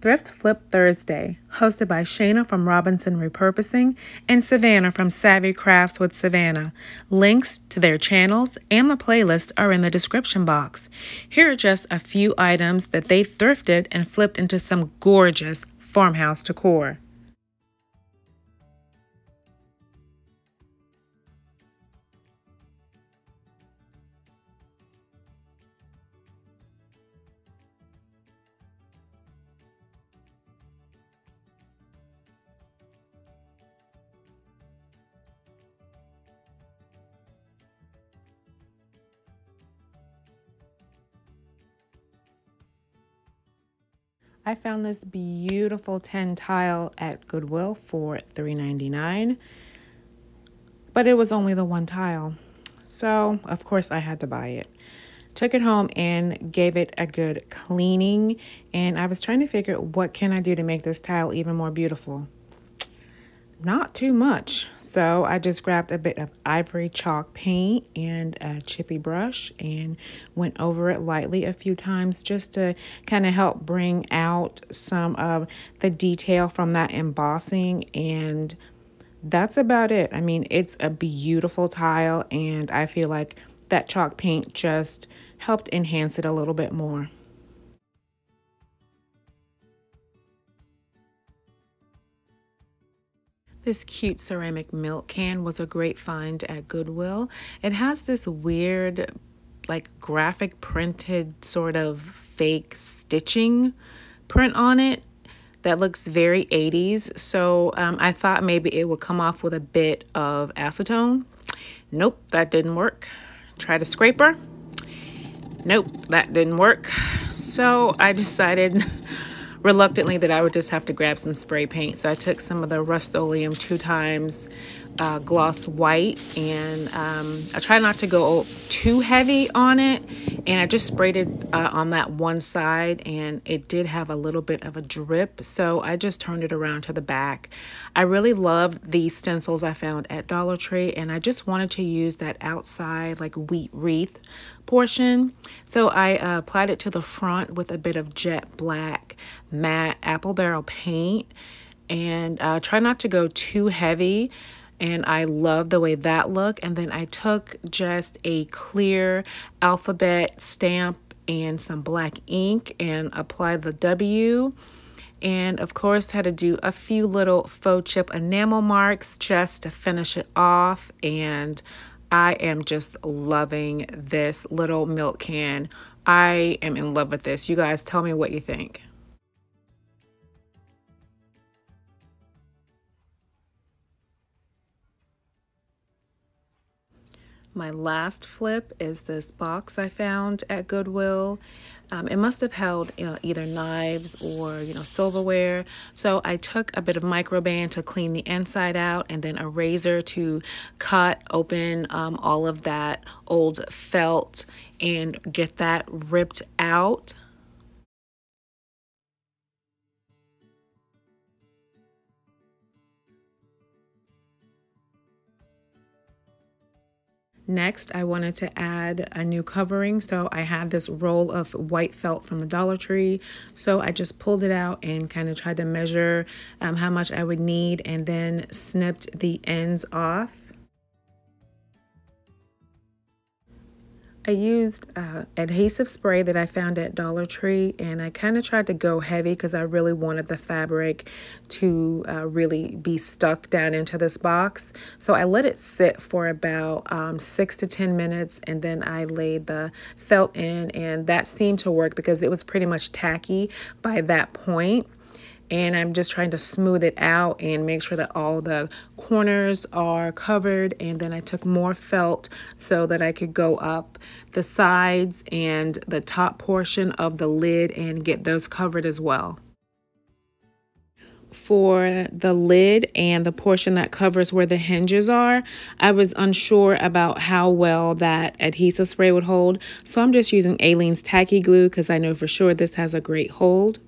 Thrift Flip Thursday, hosted by Shayna from Robinson Repurposing and Savannah from Savvy Crafts with Savannah. Links to their channels and the playlist are in the description box. Here are just a few items that they thrifted and flipped into some gorgeous farmhouse decor. I found this beautiful 10 tile at Goodwill for $3.99, but it was only the one tile. So, of course, I had to buy it. Took it home and gave it a good cleaning, and I was trying to figure out what can I do to make this tile even more beautiful. Not too much. So I just grabbed a bit of ivory chalk paint and a chippy brush and went over it lightly a few times just to kind of help bring out some of the detail from that embossing. And that's about it. I mean, it's a beautiful tile, and I feel like that chalk paint just helped enhance it a little bit more. This cute ceramic milk can was a great find at Goodwill. It has this weird, like, graphic printed sort of fake stitching print on it that looks very 80s. So I thought maybe it would come off with a bit of acetone. Nope, that didn't work. Tried a scraper. Nope, that didn't work. So I decided reluctantly that I would just have to grab some spray paint. So I took some of the Rust-Oleum 2x gloss white, and I try not to go too heavy on it, and I just sprayed it on that one side, and it did have a little bit of a drip, so I just turned it around to the back. I really loved these stencils I found at Dollar Tree, and I just wanted to use that outside like wheat wreath portion, so I applied it to the front with a bit of jet black matte apple barrel paint, and try not to go too heavy. And I love the way that looked. And then I took just a clear alphabet stamp and some black ink and applied the W. And of course had to do a few little faux chip enamel marks just to finish it off. And I am just loving this little milk can. I am in love with this. You guys tell me what you think. My last flip is this box I found at Goodwill. It must have held either knives or silverware. So I took a bit of microband to clean the inside out, and then a razor to cut open all of that old felt and get that ripped out. Next, I wanted to add a new covering, so I had this roll of white felt from the Dollar Tree. So I just pulled it out and kind of tried to measure how much I would need, and then snipped the ends off. I used adhesive spray that I found at Dollar Tree, and I kind of tried to go heavy because I really wanted the fabric to really be stuck down into this box. So I let it sit for about 6 to 10 minutes, and then I laid the felt in, and that seemed to work because it was pretty much tacky by that point. And I'm just trying to smooth it out and make sure that all the corners are covered. And then I took more felt so that I could go up the sides and the top portion of the lid and get those covered as well. For the lid and the portion that covers where the hinges are, I was unsure about how well that adhesive spray would hold. So I'm just using Aleene's Tacky Glue because I know for sure this has a great hold.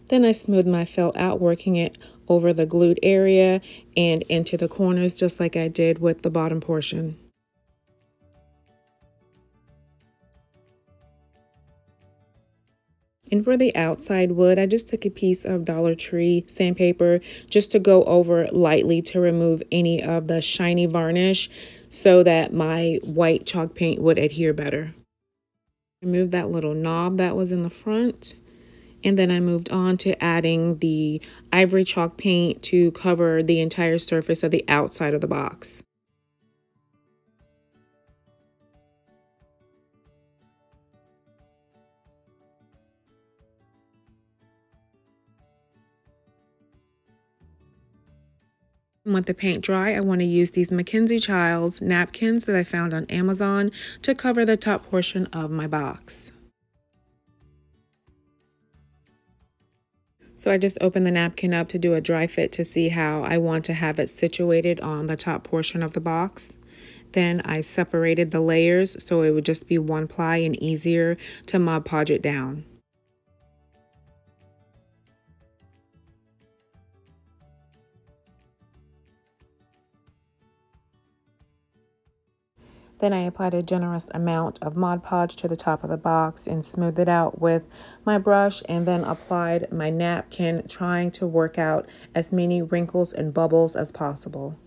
Then I smoothed my felt out, working it over the glued area and into the corners, just like I did with the bottom portion. And for the outside wood, I just took a piece of Dollar Tree sandpaper just to go over lightly to remove any of the shiny varnish so that my white chalk paint would adhere better. Remove that little knob that was in the front. And then I moved on to adding the ivory chalk paint to cover the entire surface of the outside of the box. With the paint dry, I want to use these Mackenzie Childs napkins that I found on Amazon to cover the top portion of my box. So I just opened the napkin up to do a dry fit to see how I want to have it situated on the top portion of the box. Then I separated the layers so it would just be one ply and easier to Mod Podge it down. Then I applied a generous amount of Mod Podge to the top of the box and smoothed it out with my brush, and then applied my napkin, trying to work out as many wrinkles and bubbles as possible.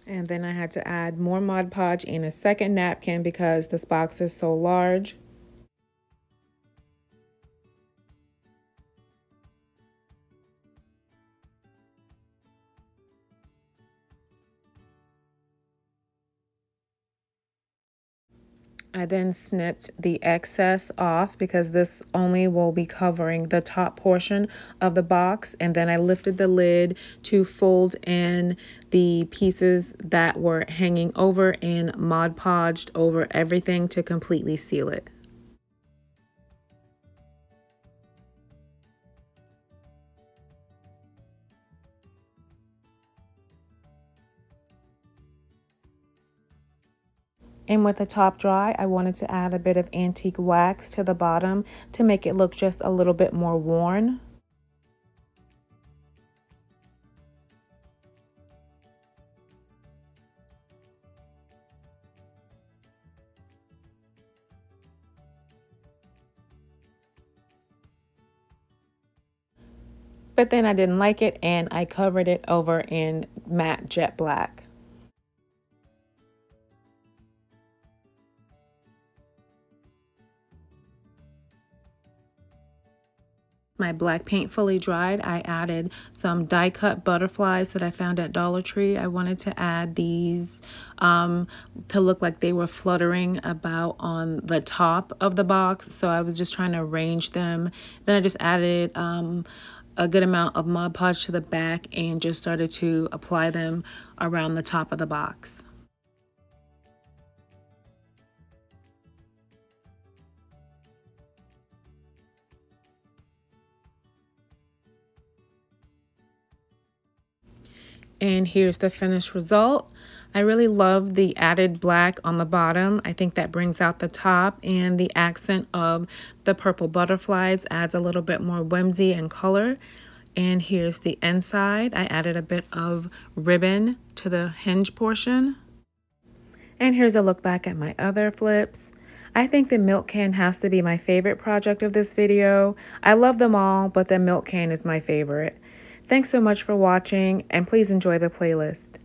And then I had to add more Mod Podge in a second napkin because this box is so large. I then snipped the excess off because this only will be covering the top portion of the box, and then I lifted the lid to fold in the pieces that were hanging over and Mod Podged over everything to completely seal it. And with the top dry, I wanted to add a bit of antique wax to the bottom to make it look just a little bit more worn. But then I didn't like it and I covered it over in matte jet black. My black paint fully dried, I added some die cut butterflies that I found at Dollar Tree. I wanted to add these to look like they were fluttering about on the top of the box. So I was just trying to arrange them. Then I just added a good amount of Mod Podge to the back and just started to apply them around the top of the box. And here's the finished result. I really love the added black on the bottom. I think that brings out the top, and the accent of the purple butterflies adds a little bit more whimsy and color. And here's the inside. I added a bit of ribbon to the hinge portion. And here's a look back at my other flips. I think the milk can has to be my favorite project of this video. I love them all, but the milk can is my favorite. Thanks so much for watching, and please enjoy the playlist.